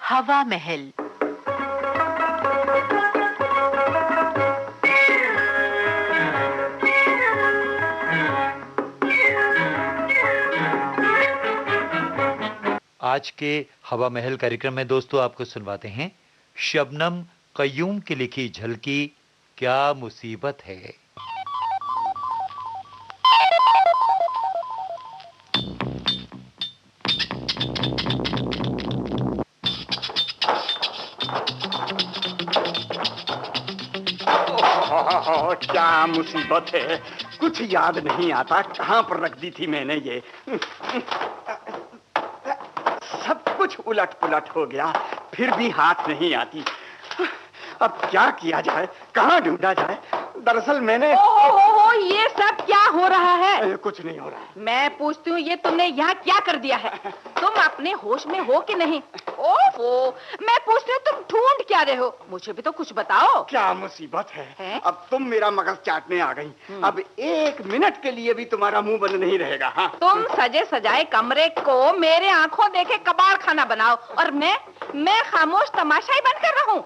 हवा महल। आज के हवा महल कार्यक्रम में दोस्तों आपको सुनवाते हैं शबनम कय्यूम की लिखी झलकी, क्या मुसीबत है। क्या मुसीबत है, कुछ याद नहीं आता कहाँ पर रख दी थी मैंने ये। सब कुछ उलट पुलट हो गया, फिर भी हाथ नहीं आती। अब क्या किया जाए, कहाँ ढूंढा जाए। दरअसल मैंने ये सब क्या हो रहा है? कुछ नहीं हो रहा है। मैं पूछती हूँ, ये तुमने यहाँ क्या कर दिया है? तुम अपने होश में हो कि नहीं? ओहो, मैं पूछती हूँ तुम ढूंढ क्या रहे हो? मुझे भी तो कुछ बताओ। क्या मुसीबत है? अब तुम मेरा मगज चाटने आ गई। अब एक मिनट के लिए भी तुम्हारा मुंह बंद नहीं रहेगा। हाँ? तुम सजे सजाए कमरे को मेरे आंखों देखे कबाड़ खाना बनाओ और मैं खामोश तमाशाई बनकर रहूं।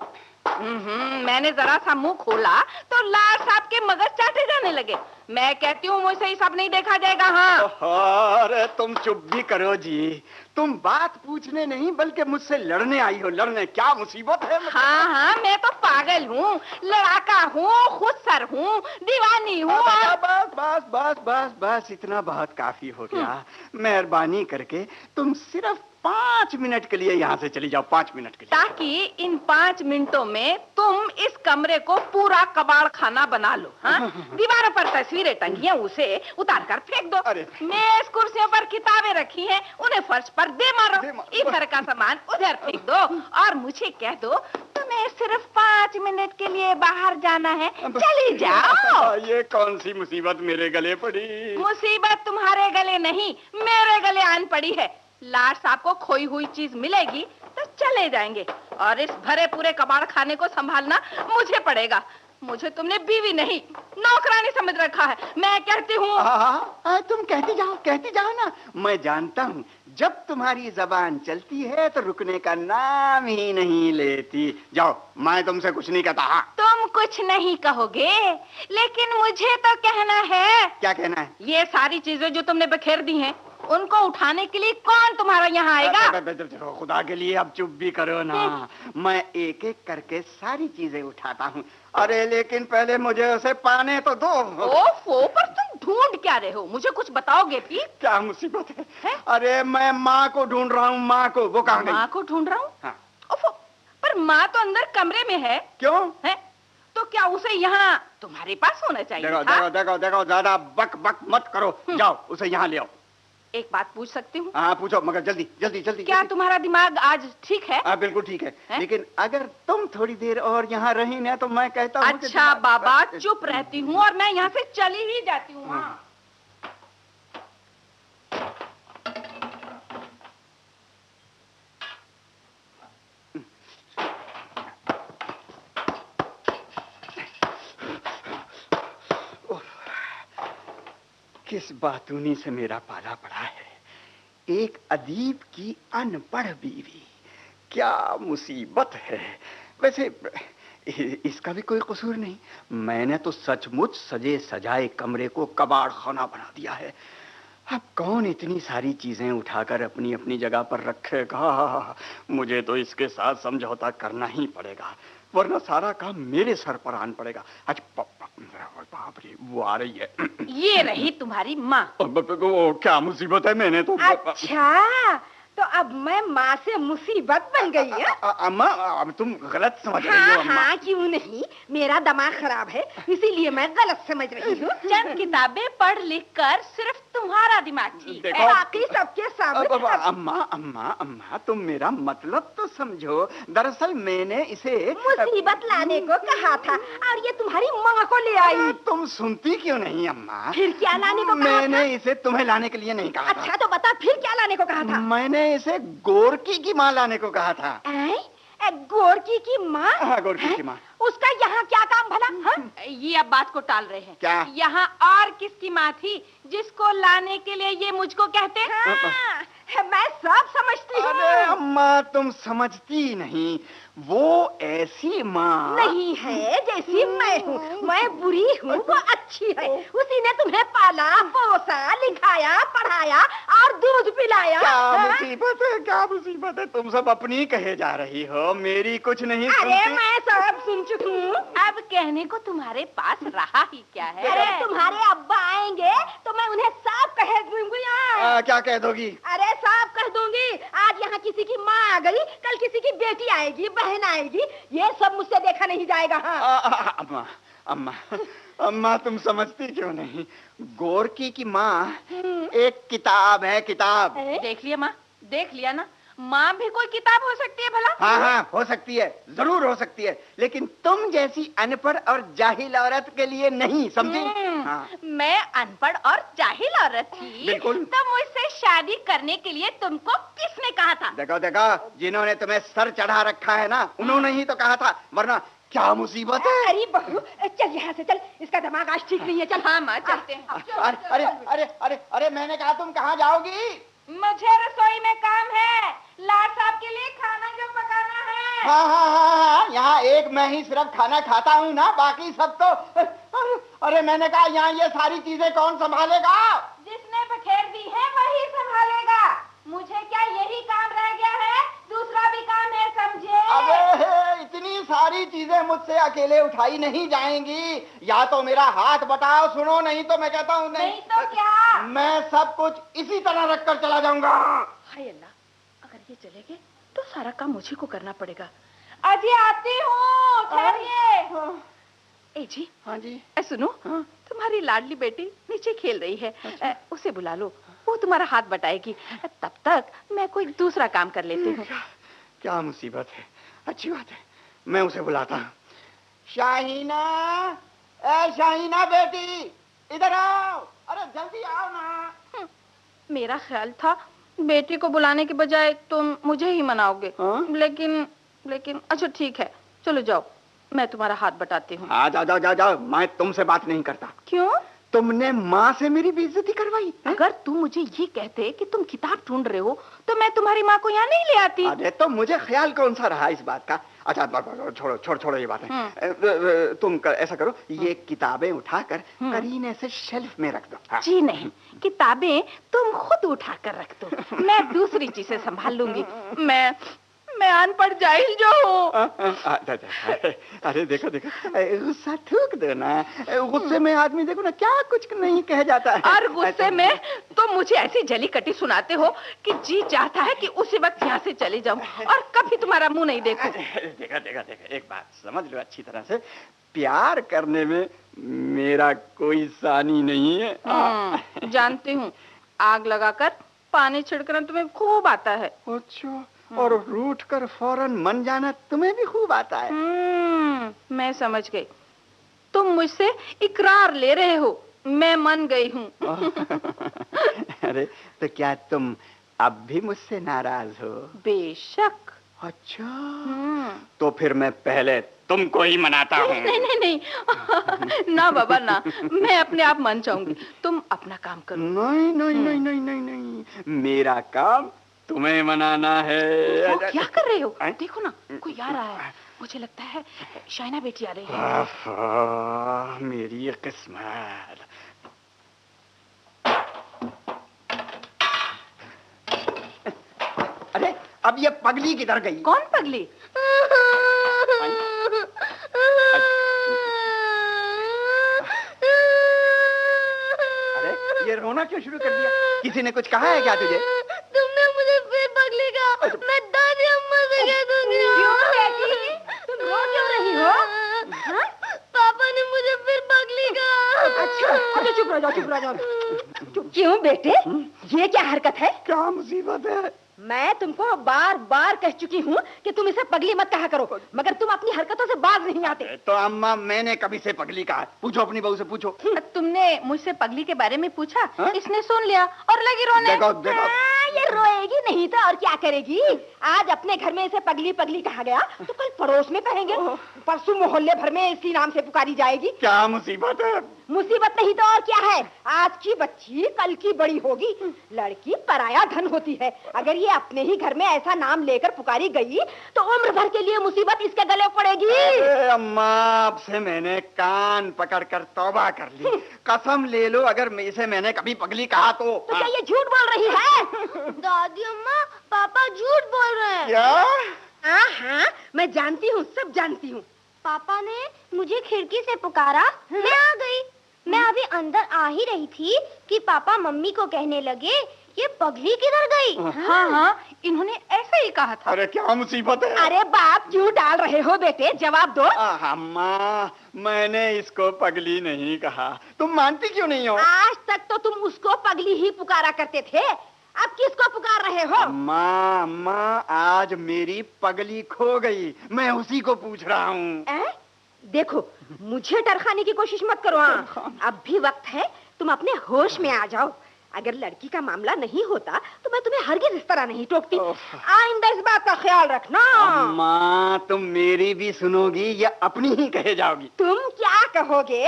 मैंने जरा सा मुंह खोला तो लाल साहब के मगज चाटे जाने लगे। मैं कहती हूँ मुझसे ही सब नहीं देखा जाएगा। हाँ, अरे तुम चुप भी करो जी। तुम बात पूछने नहीं बल्कि मुझसे लड़ने आई हो। लड़ने? क्या मुसीबत है? हाँ, मैं तो पागल हूँ, लड़ाका हूँ, खुदसर हूँ, दीवानी हूँ। बस बस बस बस बस, इतना बहुत काफी हो गया। मेहरबानी करके तुम सिर्फ 5 मिनट के लिए यहाँ से चली जाओ। 5 मिनट के लिए, ताकि इन 5 मिनटों में तुम इस कमरे को पूरा कबाड़ खाना बना लो। हाँ? दीवारों पर तस्वीरें टंगी हैं, उसे उतार कर फेंक दो। मेज कुर्सियों पर किताबें रखी हैं, उन्हें फर्श पर दे मारो। इधर का सामान उधर फेंक दो और मुझे कह दो तुम्हें सिर्फ 5 मिनट के लिए बाहर जाना है, चली जाओ। ये कौन सी मुसीबत मेरे गले पड़ी? मुसीबत तुम्हारे गले नहीं, मेरे गले आन पड़ी है। लाट साहब को खोई हुई चीज मिलेगी तो चले जाएंगे और इस भरे पूरे कबाड़ खाने को संभालना मुझे पड़ेगा। मुझे तुमने बीवी नहीं, नौकरानी समझ रखा है। मैं कहती हूँ तुम कहती जाओ ना। मैं जानता हूँ, जब तुम्हारी जबान चलती है तो रुकने का नाम ही नहीं लेती। जाओ, मैं तुमसे कुछ नहीं कहता। हाँ? तुम कुछ नहीं कहोगे, लेकिन मुझे तो कहना है। क्या कहना है? ये सारी चीजें जो तुमने बिखेर दी हैं, उनको उठाने के लिए कौन तुम्हारा यहाँ आएगा? खुदा के लिए अब चुप भी करो ना। मैं एक एक करके सारी चीजें उठाता हूँ। अरे लेकिन पहले मुझे उसे पाने तो दो। ओफो, पर तुम ढूंढ क्या रहे हो? मुझे कुछ बताओगे भी? क्या मुसीबत है? अरे मैं माँ को ढूंढ रहा हूँ। माँ को। वो कहाँ गई? माँ को ढूंढ रहा हूँ? हाँ। ओफो, पर माँ तो अंदर कमरे में है। क्यों है? तो क्या उसे यहाँ तुम्हारे पास होना चाहिए? देखो, ज्यादा बक बक मत करो। जाओ, उसे यहाँ ले आओ। एक बात पूछ सकती हूँ? हाँ पूछो, मगर जल्दी जल्दी जल्दी। क्या तुम्हारा दिमाग आज ठीक है? हाँ बिल्कुल ठीक है, लेकिन अगर तुम थोड़ी देर और यहाँ रही ना तो मैं कहता हूँ। अच्छा बाबा, चुप रहती हूँ और मैं यहाँ से चली ही जाती हूँ। हाँ। किस बातूनी से मेरा पाला पड़ा है। एक अदीब की अनपढ़ बीवी, क्या मुसीबत है। वैसे इसका भी कोई कसूर नहीं। मैंने तो सचमुच सजे सजाए कमरे को कबाड़ खाना बना दिया है। अब कौन इतनी सारी चीजें उठाकर अपनी अपनी जगह पर रखेगा। मुझे तो इसके साथ समझौता करना ही पड़ेगा, वरना सारा काम मेरे सर पर आन पड़ेगा। अच्छा बाप रे, वो आ रही है। ये रही तुम्हारी माँ। क्या मुसीबत है? मैंने तो अच्छा, तो अब मैं माँ से मुसीबत बन गई है। अम्मा, अब तुम गलत समझ रही हो अम्मा। हाँ, क्यों नहीं, मेरा दिमाग खराब है, इसीलिए मैं गलत समझ रही हूँ। चंद किताबें पढ़ लिख कर सिर्फ तुम्हारा दिमाग ठीक है, बाकी सबके सामने। अम्मा अम्मा अम्मा, तुम मेरा मतलब तो समझो। दरअसल मैंने इसे मुसीबत लाने को कहा था और ये तुम्हारी माँ को ले आई। तुम सुनती क्यों नहीं अम्मा? फिर क्या लाने को कहा मैंने इसे तुम्हें लाने के लिए नहीं कहा था। अच्छा तो बता, फिर क्या लाने को कहा था? मैंने इसे गोरकी की माँ लाने को कहा था। गोरकी की माँ? हाँ, गोरकी की माँ। उसका यहाँ क्या काम भला? ये अब बात को टाल रहे हैं। क्या? यहाँ और किसकी माँ थी जिसको लाने के लिए ये मुझको कहते? मैं सब समझती हूँ। अरे अम्मा, तुम समझती नहीं, वो ऐसी माँ नहीं है जैसी मैं हूँ। मैं बुरी हूँ, वो अच्छी है। उसी ने तुम्हें पाला पोसा, लिखाया, पढ़ाया और दूध पिलाया। क्या मुसीबत है, क्या मुसीबत है। तुम सब अपनी कहे जा रही हो, मेरी कुछ नहीं अरे सुनती। मैं सब सुन चुकी हूँ। अब कहने को तुम्हारे पास रहा ही क्या है? अरे तुम्हारे अब्बा आएंगे तो मैं उन्हें साफ कह दूंगी। क्या कह दोगी? अरे साफ कह दूंगी। आज यहाँ किसी की माँ आ गई, कल किसी की बेटी आएगी, बहन आएगी। ये सब मुझसे देखा नहीं जाएगा। हाँ। अम्मा, अम्मा, अम्मा, तुम समझती क्यों नहीं? गोरकी की माँ एक किताब है, किताब। देख लिया माँ, देख लिया ना। माँ भी कोई किताब हो सकती है भला? हाँ हाँ, हो सकती है, जरूर हो सकती है, लेकिन तुम जैसी अनपढ़ और जाहिल औरत के लिए नहीं, समझी? हाँ। मैं अनपढ़ और जाहिल औरत थी? बिल्कुल। तो मुझसे शादी करने के लिए तुमको किसने कहा था? देखो देखो, जिन्होंने तुम्हें सर चढ़ा रखा है ना, उन्होंने ही तो कहा था, वरना क्या मुसीबत है। अरे बहू, चल यहाँ से चल। इसका दिमाग आज ठीक नहीं है। चल। हाँ माँ, चलते हैं। अरे अरे अरे अरे, मैंने कहा तुम कहाँ जाओगी? मुझे रसोई में काम है, लाड साहब के लिए खाना जो पकाना है। हाँ हाँ हाँ हाँ, यहाँ एक मैं ही सिर्फ खाना खाता हूँ ना, बाकी सब तो। अरे मैंने कहा यहाँ ये सारी चीजें कौन संभालेगा? जिसने बखेर दी है वही संभालेगा। मुझे क्या यही काम रह गया है? दूसरा भी काम है, समझे? अबे इतनी सारी चीजें मुझसे अकेले उठाई नहीं जाएंगी। या तो मेरा हाथ बटाओ, सुनो, नहीं तो मैं कहता हूँ नहीं तो क्या? मैं सब कुछ इसी तरह रखकर चला जाऊंगा। हाय अल्लाह, अगर ये चले गए तो सारा काम मुझे को करना पड़ेगा। अजी आती हूँ, ठहरिए। ए जी। हाँ जी। सुनो, हाँ? तुम्हारी लाडली बेटी नीचे खेल रही है। अच्छा? उसे बुला लो, वो तुम्हारा हाथ बटाएगी। तब तक मैं कोई दूसरा काम कर लेती हूँ। क्या मुसीबत है। अच्छी बात है, मैं उसे बुलाता हूँ। शाहीना, ए शाहीना बेटी, इधर आओ। अरे जल्दी आओ ना। मेरा ख्याल था बेटी को बुलाने के बजाय तुम मुझे ही मनाओगे। लेकिन अच्छा ठीक है, चलो जाओ, मैं तुम्हारा हाथ बटाती हूँ। हाँ, जाओ जाओ जाओ जाओ, मैं तुमसे बात नहीं करता। क्यों? तुमने माँ से मेरी बेइज्जती करवाई। अगर तुम मुझे ये कहते कि तुम किताब ढूंढ रहे हो तो मैं तुम्हारी माँ को यहाँ नहीं ले आती। अरे तो मुझे ख्याल कौन सा रहा इस बात का। अच्छा छोड़ो ये बात है। तुम ऐसा करो, ये किताबें उठाकर करीने से शेल्फ में रख दो। हाँ। जी नहीं, किताबें तुम खुद उठाकर रख दो, मैं दूसरी चीजें संभाल लूंगी। मैं अनपढ़ जाहिल जो हूँ। अरे देखो गुस्सा थूक दो ना। गुस्से में आदमी देखो ना क्या कुछ नहीं कह जाता है। और गुस्से में तुम मुझे ऐसी जली कटी सुनाते हो कि जी चाहता है कि उसी वक्त यहाँ से चले जाऊं और कभी तुम्हारा मुंह नहीं देखूं। देखा एक बात समझ लो अच्छी तरह से, प्यार करने में मेरा कोई सानी नहीं है। जानती हूँ, आग लगाकर पानी छिड़कना तुम्हें खूब आता है। अच्छा, और रूठ कर फौरन मन जाना तुम्हें भी खूब आता है। मैं समझ गई, तुम मुझसे इकरार ले रहे हो, मैं मान गई हूँ। अरे तो क्या तुम अब भी मुझसे नाराज हो? बेशक। अच्छा, तो फिर मैं पहले तुमको ही मनाता हूँ। नहीं ना बाबा ना, मैं अपने आप मान जाऊंगी, तुम अपना काम करो। नहीं, मेरा काम तुम्हें मनाना है। क्या कर रहे हो? देखो ना, कोई आ रहा है। मुझे लगता है शाइना बेटी आ रही है। मेरी किस्मत। अरे अब ये पगली किधर गई? कौन पगली? अरे ये रोना क्यों शुरू कर दिया? किसी ने कुछ कहा है क्या तुझे? तुमने मुझे फिर पगली कहा, मैं दादी अम्मा से कह दूंगी। क्यों बेटी, तुम रो क्यों रही हो? हाँ? पापा ने मुझे फिर पगली कहा। अच्छा, चुप रह जाओ। क्यों बेटे, ये क्या हरकत है? क्या मुसीबत है? मैं तुमको बार बार कह चुकी हूँ कि तुम इसे पगली मत कहा करो, मगर तुम अपनी हरकतों से बाज नहीं आते। तो अम्मा, मैंने कभी से पगली कहा? पूछो अपनी बहू से, पूछो। तुमने मुझसे पगली के बारे में पूछा? इसने सुन लिया और लगी रोने। देखो। ये रोएगी नहीं तो और क्या करेगी? आज अपने घर में इसे पगली पगली कहा गया तो कल पड़ोस में कहेंगे, परसों मोहल्ले भर में इसी नाम से पुकारी जाएगी। क्या मुसीबत है? मुसीबत नहीं तो और क्या है। आज की बच्ची कल की बड़ी होगी। लड़की पराया धन होती है। अगर ये अपने ही घर में ऐसा नाम लेकर पुकारी गई तो उम्र भर के लिए मुसीबत इसके गले पड़ेगी। अम्मा, आपसे मैंने कान पकड़कर तौबा कर ली। कसम ले लो, अगर इसे मैंने कभी पगली कहा तो क्या ये झूठ बोल रही है? दादी अम्मा, पापा झूठ बोल रहे हैं। क्या? हाँ, मैं जानती हूँ, सब जानती हूँ। पापा ने मुझे खिड़की से पुकारा, मैं आ गई। मैं अभी अंदर आ ही रही थी कि पापा मम्मी को कहने लगे, ये पगली किधर गई? हाँ, इन्होंने ऐसे ही कहा था। अरे क्या मुसीबत है? अरे बाप क्यों डाल रहे हो बेटे, जवाब दो। अम्मा, मैंने इसको पगली नहीं कहा। तुम मानती क्यों नहीं हो? आज तक तो तुम उसको पगली ही पुकारा करते थे, अब किसको पुकार रहे हो? अम्मा, आज मेरी पगली खो गई, मैं उसी को पूछ रहा हूँ। देखो, मुझे डर खाने की कोशिश मत करो। अब भी वक्त है, तुम अपने होश में आ जाओ। अगर लड़की का मामला नहीं होता तो मैं तुम्हें हरगिज इस तरह नहीं टोकती। आइंदा इस बात का ख्याल रखना। अम्मा, तुम मेरी भी सुनोगी या अपनी ही कहे जाओगी? तुम क्या कहोगे?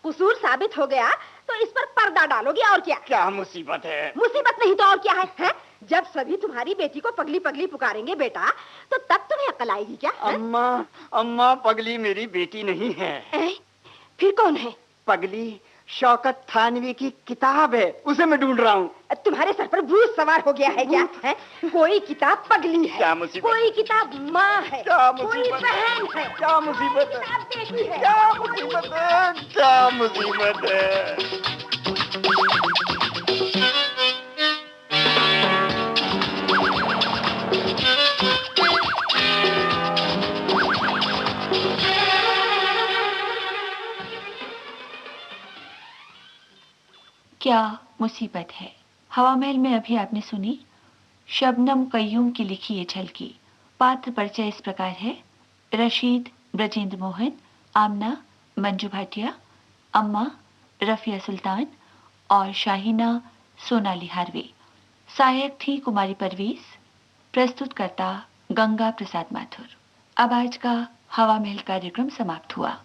कसूर साबित हो गया तो इस पर पर्दा डालोगे, और क्या? क्या मुसीबत है? मुसीबत नहीं तो और क्या है? जब सभी तुम्हारी बेटी को पगली पगली पुकारेंगे बेटा, तो तब तुम्हें अकल आएगी क्या? अम्मा, पगली मेरी बेटी नहीं है। फिर कौन है? पगली शौकत थानवी की किताब है, उसे मैं ढूंढ रहा हूँ। तुम्हारे सर पर भूत सवार हो गया है क्या? है? कोई किताब पगली है, क्या मुसीबत? कोई किताब माँ है, क्या कोई बहन है, क्या मुसीबत है? किताब बेटी है। क्या मुसीबत है? क्या मुसीबत है? क्या मुसीबत है। हवा महल में अभी आपने सुनी शबनम कय्यूम की लिखी ये झलकी। पात्र परिचय इस प्रकार है: रशीद ब्रजेंद्र मोहन, आमना मंजू भाटिया, अम्मा रफिया सुल्तान और शाहीना सोनाली हार्वे। सहायक थी कुमारी परवीज। प्रस्तुतकर्ता गंगा प्रसाद माथुर। अब आज का हवा महल कार्यक्रम समाप्त हुआ।